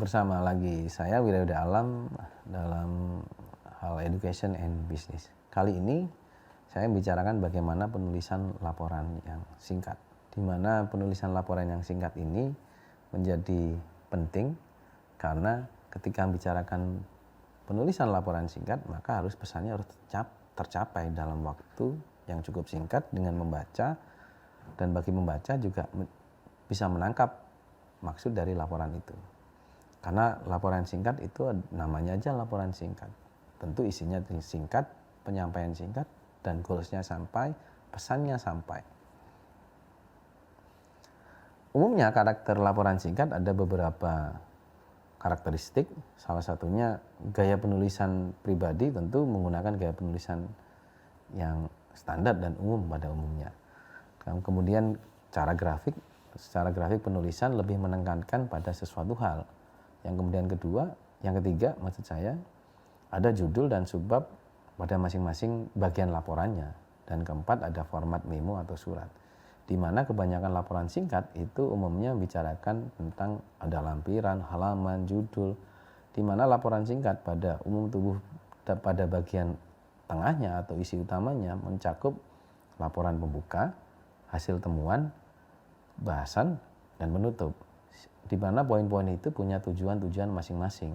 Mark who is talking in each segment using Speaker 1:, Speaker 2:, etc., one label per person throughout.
Speaker 1: bersama lagi saya Wirauda Alam dalam hal education and business. Kali ini saya membicarakan bagaimana penulisan laporan yang singkat. Di mana penulisan laporan yang singkat ini menjadi penting karena ketika membicarakan penulisan laporan singkat, maka harus pesannya harus tercapai dalam waktu yang cukup singkat dengan membaca, dan bagi membaca juga bisa menangkap maksud dari laporan itu. Karena laporan singkat itu namanya aja laporan singkat. Tentu isinya singkat, penyampaian singkat, dan goalsnya sampai, pesannya sampai. Umumnya karakter laporan singkat ada beberapa karakteristik. Salah satunya gaya penulisan pribadi, tentu menggunakan gaya penulisan yang standar dan umum pada umumnya. Kemudian secara grafik penulisan lebih menekankan pada sesuatu hal. Yang ketiga maksud saya, ada judul dan subbab pada masing-masing bagian laporannya. Dan keempat, ada format memo atau surat. Di mana kebanyakan laporan singkat itu umumnya membicarakan tentang ada lampiran, halaman, judul. Di mana laporan singkat pada umum tubuh pada bagian tengahnya atau isi utamanya mencakup laporan pembuka, hasil temuan, bahasan, dan penutup. Di mana poin-poin itu punya tujuan-tujuan masing-masing.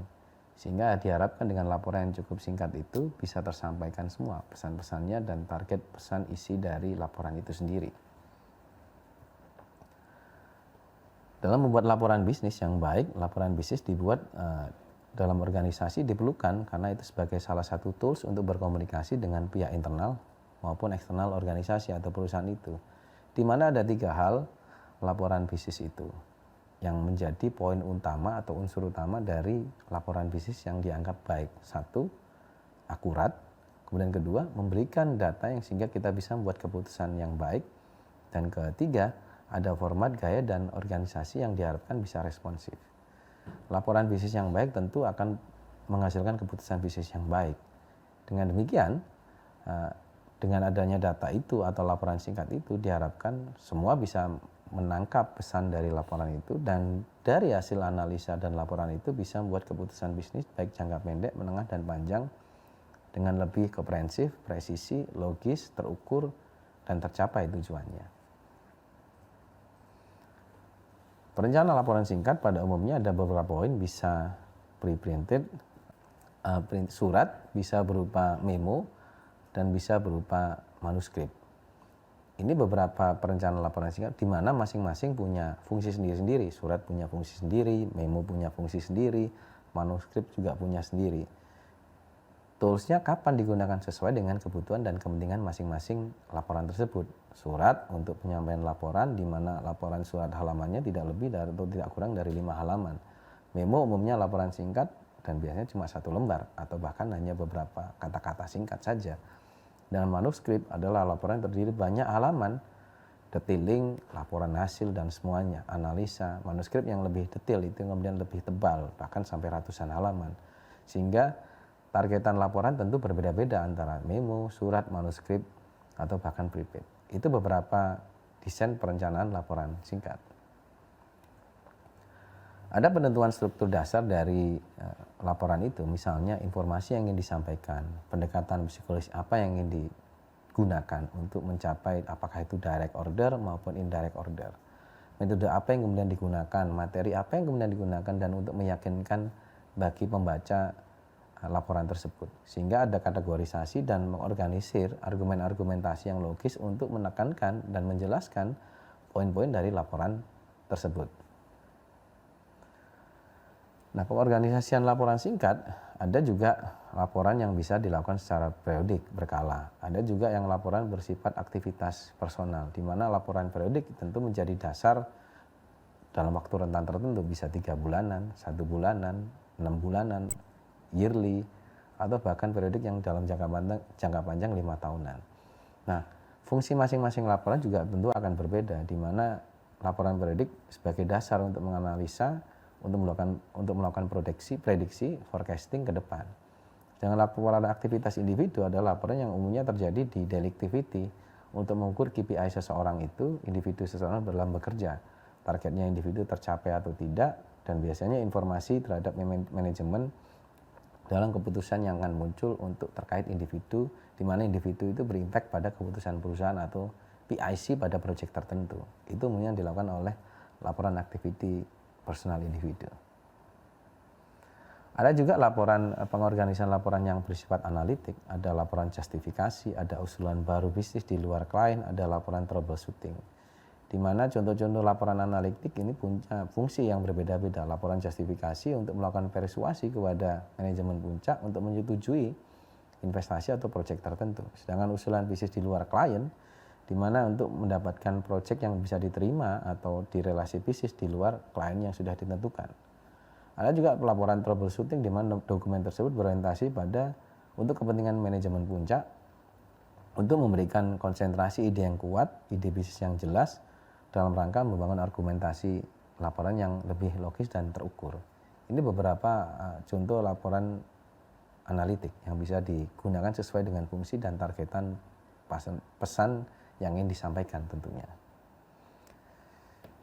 Speaker 1: Sehingga diharapkan dengan laporan yang cukup singkat itu bisa tersampaikan semua pesan-pesannya dan target pesan isi dari laporan itu sendiri. Dalam membuat laporan bisnis yang baik, laporan bisnis dibuat dalam organisasi diperlukan karena itu sebagai salah satu tools untuk berkomunikasi dengan pihak internal maupun eksternal organisasi atau perusahaan itu. Di mana ada 3 hal laporan bisnis itu yang menjadi poin utama atau unsur utama dari laporan bisnis yang dianggap baik. 1, akurat. Kemudian kedua, memberikan data yang sehingga kita bisa membuat keputusan yang baik. Dan ketiga, ada format, gaya, dan organisasi yang diharapkan bisa responsif. Laporan bisnis yang baik tentu akan menghasilkan keputusan bisnis yang baik. Dengan demikian, dengan adanya data itu atau laporan singkat itu diharapkan semua bisa menangkap pesan dari laporan itu, dan dari hasil analisa dan laporan itu bisa membuat keputusan bisnis baik jangka pendek, menengah, dan panjang dengan lebih komprehensif, presisi, logis, terukur, dan tercapai tujuannya. Perencanaan laporan singkat pada umumnya ada beberapa poin, bisa pre-printed, surat, bisa berupa memo, dan bisa berupa manuskrip. Ini beberapa perencanaan laporan singkat di mana masing-masing punya fungsi sendiri-sendiri. Surat punya fungsi sendiri, memo punya fungsi sendiri, manuskrip juga punya sendiri. Toolsnya kapan digunakan sesuai dengan kebutuhan dan kepentingan masing-masing laporan tersebut. Surat untuk penyampaian laporan, di mana laporan surat halamannya tidak lebih atau tidak kurang dari 5 halaman. Memo umumnya laporan singkat dan biasanya cuma 1 lembar atau bahkan hanya beberapa kata-kata singkat saja. Dan manuskrip adalah laporan yang terdiri banyak halaman, detailing, laporan hasil, dan semuanya, analisa. Manuskrip yang lebih detail itu kemudian lebih tebal, bahkan sampai ratusan halaman. Sehingga targetan laporan tentu berbeda-beda antara memo, surat, manuskrip, atau bahkan preprint. Itu beberapa desain perencanaan laporan singkat. Ada penentuan struktur dasar dari laporan itu, misalnya informasi yang ingin disampaikan, pendekatan psikologis apa yang ingin digunakan untuk mencapai apakah itu direct order maupun indirect order. Metode apa yang kemudian digunakan, materi apa yang kemudian digunakan, dan untuk meyakinkan bagi pembaca laporan tersebut. Sehingga ada kategorisasi dan mengorganisir argumen-argumentasi yang logis untuk menekankan dan menjelaskan poin-poin dari laporan tersebut. Nah, pengorganisasian laporan singkat, ada juga laporan yang bisa dilakukan secara periodik, berkala. Ada juga yang laporan bersifat aktivitas personal, di mana laporan periodik tentu menjadi dasar dalam waktu rentan tertentu, bisa 3 bulanan, 1 bulanan, 6 bulanan, yearly, atau bahkan periodik yang dalam jangka panjang 5 tahunan. Nah, fungsi masing-masing laporan juga tentu akan berbeda, di mana laporan periodik sebagai dasar untuk menganalisa, untuk melakukan prediksi, forecasting ke depan. Dengan laporan aktivitas individu adalah laporan yang umumnya terjadi di daily activity untuk mengukur KPI seseorang itu, individu seseorang dalam bekerja. Targetnya individu tercapai atau tidak, dan biasanya informasi terhadap manajemen dalam keputusan yang akan muncul untuk terkait individu, di mana individu itu berimpact pada keputusan perusahaan atau PIC pada proyek tertentu. Itu umumnya dilakukan oleh laporan activity personal individu. Ada juga laporan pengorganisan laporan yang bersifat analitik, ada laporan justifikasi, ada usulan baru bisnis di luar klien, ada laporan troubleshooting. Di mana contoh-contoh laporan analitik ini punya fungsi yang berbeda-beda. Laporan justifikasi untuk melakukan persuasi kepada manajemen puncak untuk menyetujui investasi atau proyek tertentu. Sedangkan usulan bisnis di luar klien, di mana untuk mendapatkan proyek yang bisa diterima atau di relasi bisnis di luar klien yang sudah ditentukan. Ada juga pelaporan troubleshooting di mana dokumen tersebut berorientasi pada untuk kepentingan manajemen puncak untuk memberikan konsentrasi ide yang kuat, ide bisnis yang jelas dalam rangka membangun argumentasi laporan yang lebih logis dan terukur. Ini beberapa contoh laporan analitik yang bisa digunakan sesuai dengan fungsi dan targetan pesan yang ingin disampaikan tentunya.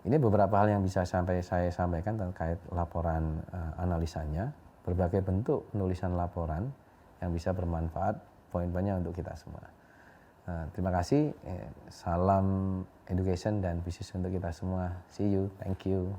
Speaker 1: Ini beberapa hal yang bisa saya sampaikan terkait laporan analisanya, berbagai bentuk penulisan laporan yang bisa bermanfaat poin-poinnya untuk kita semua. Terima kasih, salam education dan bisnis untuk kita semua. See you, thank you.